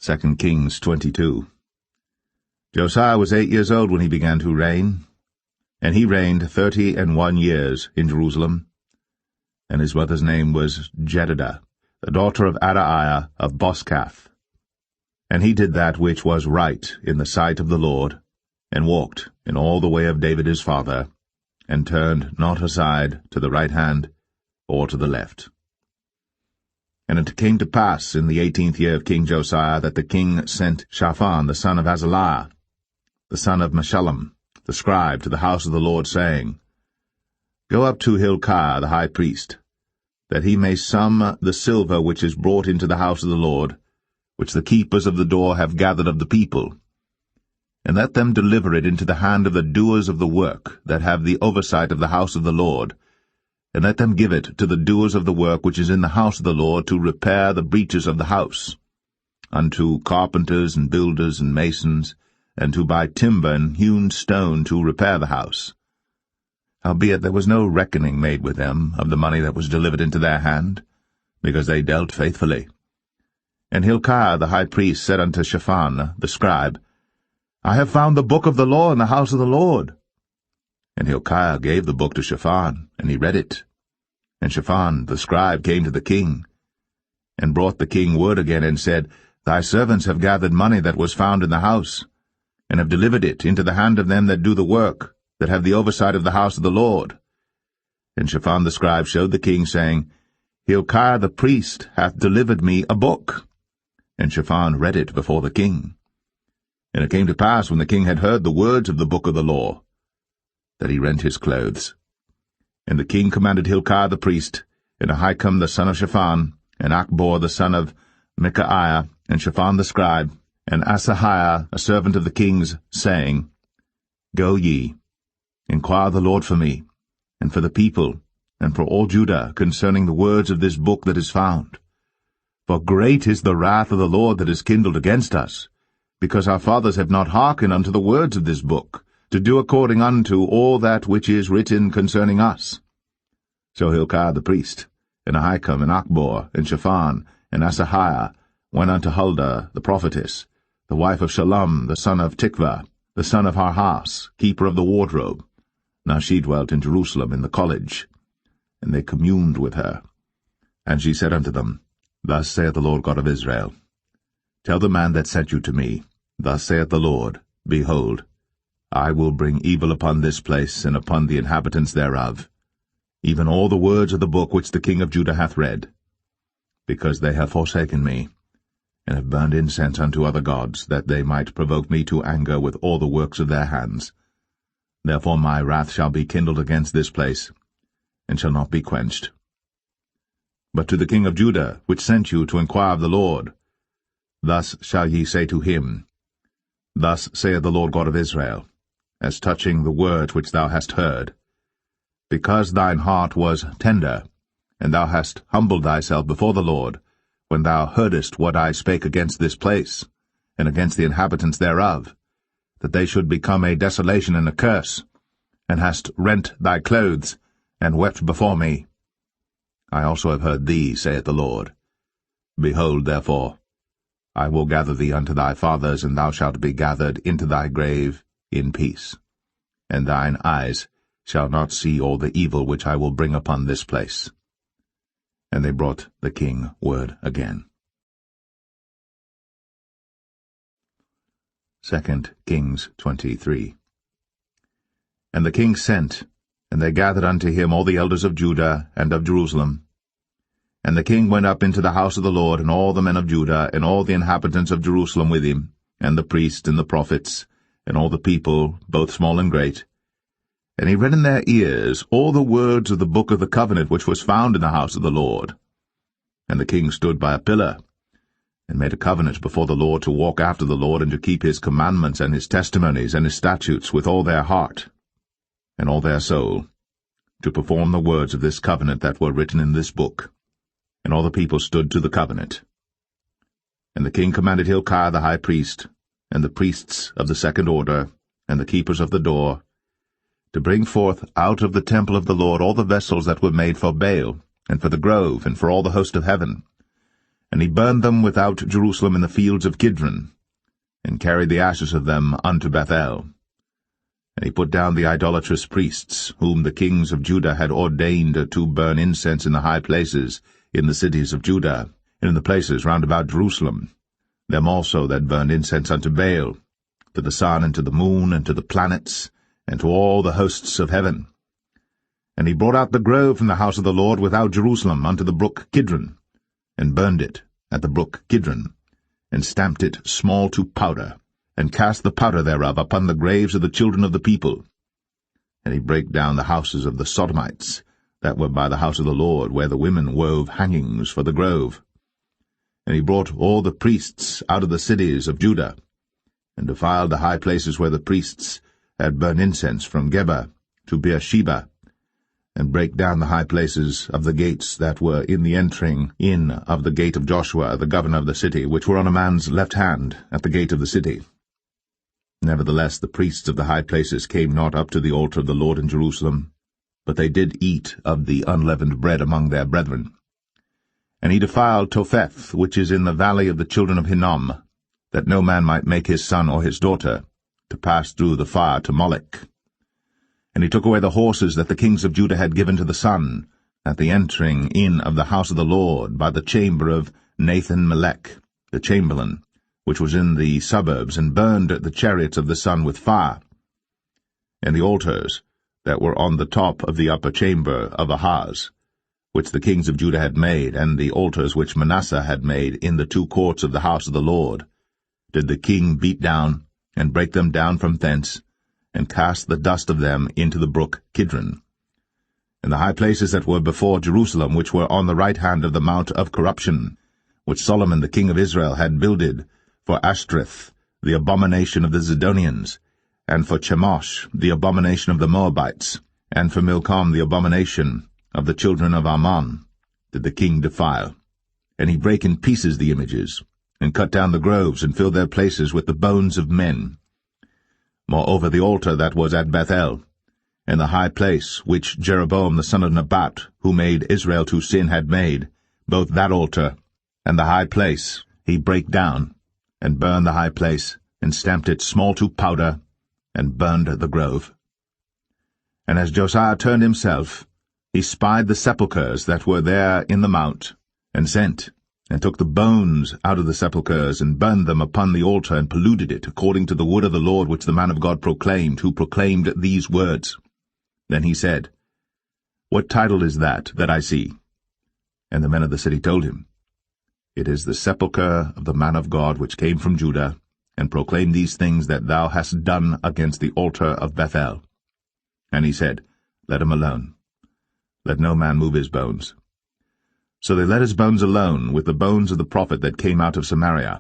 2 Kings 22. Josiah was 8 years old when he began to reign, and he reigned 31 years in Jerusalem. And his mother's name was Jedidah, the daughter of Adaiah of Boscath. And he did that which was right in the sight of the Lord, and walked in all the way of David his father, and turned not aside to the right hand or to the left. And it came to pass in the 18th year of King Josiah that the king sent Shaphan the son of Azaliah, the son of Meshullam, the scribe, to the house of the Lord, saying, Go up to Hilkiah the high priest, that he may sum the silver which is brought into the house of the Lord, which the keepers of the door have gathered of the people, and let them deliver it into the hand of the doers of the work that have the oversight of the house of the Lord, and let them give it to the doers of the work which is in the house of the Lord to repair the breaches of the house, unto carpenters and builders and masons, and to buy timber and hewn stone to repair the house. Howbeit there was no reckoning made with them of the money that was delivered into their hand, because they dealt faithfully. And Hilkiah the high priest said unto Shaphan the scribe, I have found the book of the law in the house of the Lord. And Hilkiah gave the book to Shaphan, and he read it. And Shaphan the scribe came to the king, and brought the king word again, and said, Thy servants have gathered money that was found in the house, and have delivered it into the hand of them that do the work, that have the oversight of the house of the Lord. And Shaphan the scribe showed the king, saying, Hilkiah the priest hath delivered me a book. And Shaphan read it before the king. And it came to pass, when the king had heard the words of the book of the law, that he rent his clothes. And the king commanded Hilkiah the priest, and Ahikam the son of Shaphan, and Achbor the son of Micaiah, and Shaphan the scribe, and Asahiah a servant of the king's, saying, Go ye, inquire the Lord for me, and for the people, and for all Judah, concerning the words of this book that is found. For great is the wrath of the Lord that is kindled against us, because our fathers have not hearkened unto the words of this book, to do according unto all that which is written concerning us. So Hilkiah the priest, and Ahikam, and Achbor, and Shaphan, and Asahiah, went unto Huldah the prophetess, the wife of Shallum the son of Tikvah, the son of Harhas, keeper of the wardrobe. Now she dwelt in Jerusalem in the college, and they communed with her. And she said unto them, Thus saith the Lord God of Israel, Tell the man that sent you to me, Thus saith the Lord, Behold, I will bring evil upon this place and upon the inhabitants thereof, even all the words of the book which the king of Judah hath read, because they have forsaken me, and have burned incense unto other gods, that they might provoke me to anger with all the works of their hands. Therefore my wrath shall be kindled against this place, and shall not be quenched. But to the king of Judah, which sent you to inquire of the Lord, thus shall ye say to him, Thus saith the Lord God of Israel, as touching the words which thou hast heard, because thine heart was tender, and thou hast humbled thyself before the Lord, when thou heardest what I spake against this place, and against the inhabitants thereof, that they should become a desolation and a curse, and hast rent thy clothes, and wept before me. I also have heard thee, saith the Lord. Behold, therefore, I will gather thee unto thy fathers, and thou shalt be gathered into thy grave in peace, and thine eyes shall not see all the evil which I will bring upon this place. And they brought the king word again. 2 Kings 23. And the king sent, and they gathered unto him all the elders of Judah and of Jerusalem. And the king went up into the house of the Lord, and all the men of Judah, and all the inhabitants of Jerusalem with him, and the priests and the prophets, and all the people, both small and great. And he read in their ears all the words of the book of the covenant which was found in the house of the Lord. And the king stood by a pillar, and made a covenant before the Lord to walk after the Lord, and to keep his commandments and his testimonies and his statutes with all their heart and all their soul, to perform the words of this covenant that were written in this book. And all the people stood to the covenant. And the king commanded Hilkiah the high priest, and the priests of the second order, and the keepers of the door, to bring forth out of the temple of the Lord all the vessels that were made for Baal, and for the grove, and for all the host of heaven, And he burned them without Jerusalem in the fields of Kidron, and carried the ashes of them unto Bethel. And he put down the idolatrous priests, whom the kings of Judah had ordained to burn incense in the high places in the cities of Judah, and in the places round about Jerusalem, them also that burned incense unto Baal, to the sun, and to the moon, and to the planets, and to all the hosts of heaven. And he brought out the grove from the house of the Lord without Jerusalem unto the brook Kidron, and burned it at the brook Kidron, and stamped it small to powder, and cast the powder thereof upon the graves of the children of the people. And he brake down the houses of the Sodomites, that were by the house of the Lord, where the women wove hangings for the grove. And he brought all the priests out of the cities of Judah, and defiled the high places where the priests had burned incense from Geba to Beersheba, and brake down the high places of the gates that were in the entering in of the gate of Joshua, the governor of the city, which were on a man's left hand at the gate of the city. Nevertheless the priests of the high places came not up to the altar of the Lord in Jerusalem, but they did eat of the unleavened bread among their brethren. And he defiled Topheth, which is in the valley of the children of Hinnom, that no man might make his son or his daughter to pass through the fire to Molech. And he took away the horses that the kings of Judah had given to the sun, at the entering in of the house of the Lord, by the chamber of Nathan-Melech, the chamberlain, which was in the suburbs, and burned the chariots of the sun with fire. And the altars that were on the top of the upper chamber of Ahaz, which the kings of Judah had made, and the altars which Manasseh had made in the two courts of the house of the Lord, did the king beat down, and break them down from thence, and cast the dust of them into the brook Kidron. And the high places that were before Jerusalem, which were on the right hand of the mount of corruption, which Solomon the king of Israel had builded for Ashtoreth, the abomination of the Zidonians, and for Chemosh, the abomination of the Moabites, and for Milcom, the abomination of the children of Ammon, did the king defile. And he brake in pieces the images, and cut down the groves, and filled their places with the bones of men. Moreover the altar that was at Bethel, and the high place which Jeroboam the son of Nebat, who made Israel to sin, had made, both that altar and the high place he brake down, and burned the high place, and stamped it small to powder, and burned the grove. And as Josiah turned himself, he spied the sepulchres that were there in the mount, and sent, and took the bones out of the sepulchres, and burned them upon the altar, and polluted it, according to the word of the Lord which the man of God proclaimed, who proclaimed these words. Then he said, What title is that I see? And the men of the city told him, It is the sepulchre of the man of God which came from Judah, and proclaimed these things that thou hast done against the altar of Bethel. And he said, Let him alone. Let no man move his bones. So they let his bones alone, with the bones of the prophet that came out of Samaria.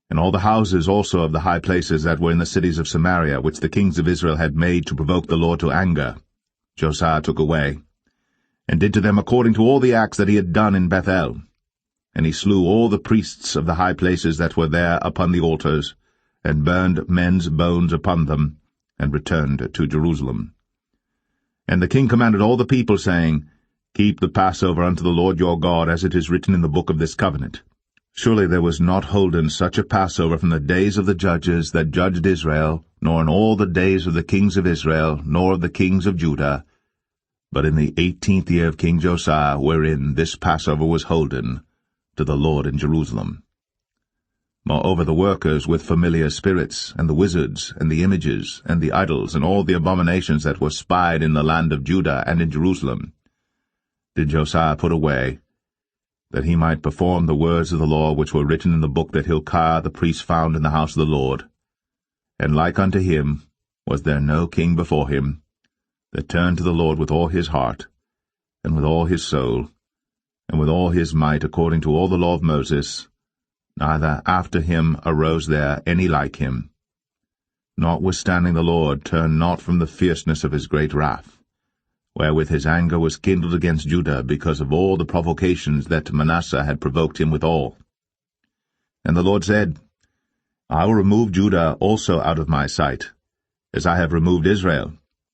And all the houses also of the high places that were in the cities of Samaria, which the kings of Israel had made to provoke the Lord to anger, Josiah took away, and did to them according to all the acts that he had done in Bethel. And he slew all the priests of the high places that were there upon the altars, and burned men's bones upon them, and returned to Jerusalem. And the king commanded all the people, saying, Keep the Passover unto the Lord your God, as it is written in the book of this covenant. Surely there was not holden such a Passover from the days of the judges that judged Israel, nor in all the days of the kings of Israel, nor of the kings of Judah, but in the 18th year of King Josiah, wherein this Passover was holden to the Lord in Jerusalem. Moreover the workers with familiar spirits, and the wizards, and the images, and the idols, and all the abominations that were spied in the land of Judah and in Jerusalem, did Josiah put away, that he might perform the words of the law which were written in the book that Hilkiah the priest found in the house of the Lord. And like unto him was there no king before him, that turned to the Lord with all his heart, and with all his soul, and with all his might, according to all the law of Moses, neither after him arose there any like him. Notwithstanding the Lord turned not from the fierceness of his great wrath, wherewith his anger was kindled against Judah, because of all the provocations that Manasseh had provoked him withal. And the Lord said, I will remove Judah also out of my sight, as I have removed Israel,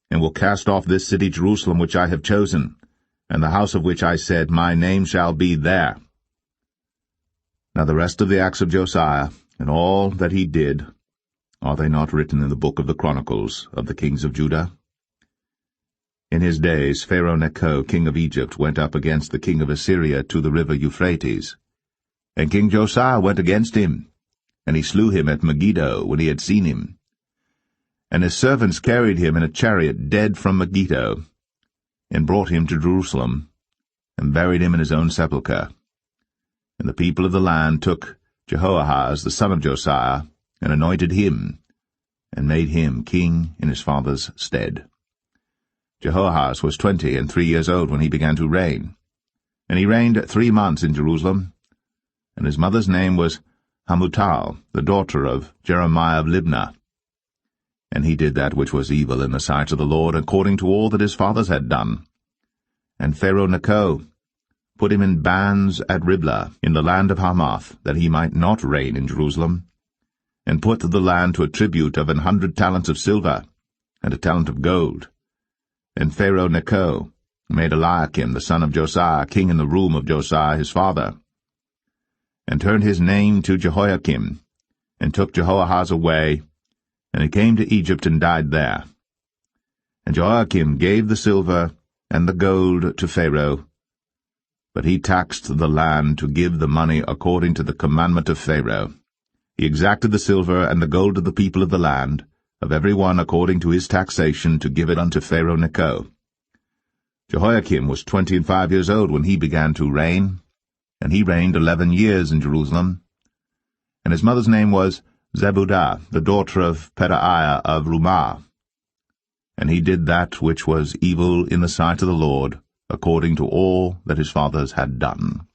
and will cast off this city Jerusalem which I have chosen, and the house of which I said, My name shall be there. Now the rest of the acts of Josiah, and all that he did, are they not written in the book of the Chronicles of the kings of Judah? In his days Pharaoh Necho, king of Egypt, went up against the king of Assyria to the river Euphrates. And King Josiah went against him, and he slew him at Megiddo when he had seen him. And his servants carried him in a chariot dead from Megiddo, and brought him to Jerusalem, and buried him in his own sepulchre. And the people of the land took Jehoahaz the son of Josiah, and anointed him, and made him king in his father's stead. Jehoahaz was 23 years old when he began to reign, and he reigned 3 months in Jerusalem, and his mother's name was Hamutal, the daughter of Jeremiah of Libnah. And he did that which was evil in the sight of the Lord, according to all that his fathers had done. And Pharaoh Necho put him in bands at Riblah, in the land of Hamath, that he might not reign in Jerusalem, and put the land to a tribute of 100 talents of silver, and a talent of gold. And Pharaoh Necho made Eliakim the son of Josiah king in the room of Josiah his father, and turned his name to Jehoiakim, and took Jehoahaz away, and he came to Egypt and died there. And Jehoiakim gave the silver and the gold to Pharaoh, but he taxed the land to give the money according to the commandment of Pharaoh. He exacted the silver and the gold of the people of the land, of every one according to his taxation, to give it unto Pharaoh Necho. Jehoiakim was 25 years old when he began to reign, and he reigned 11 years in Jerusalem. And his mother's name was Zebudah, the daughter of Pedaiah of Rumah. And he did that which was evil in the sight of the Lord, according to all that his fathers had done.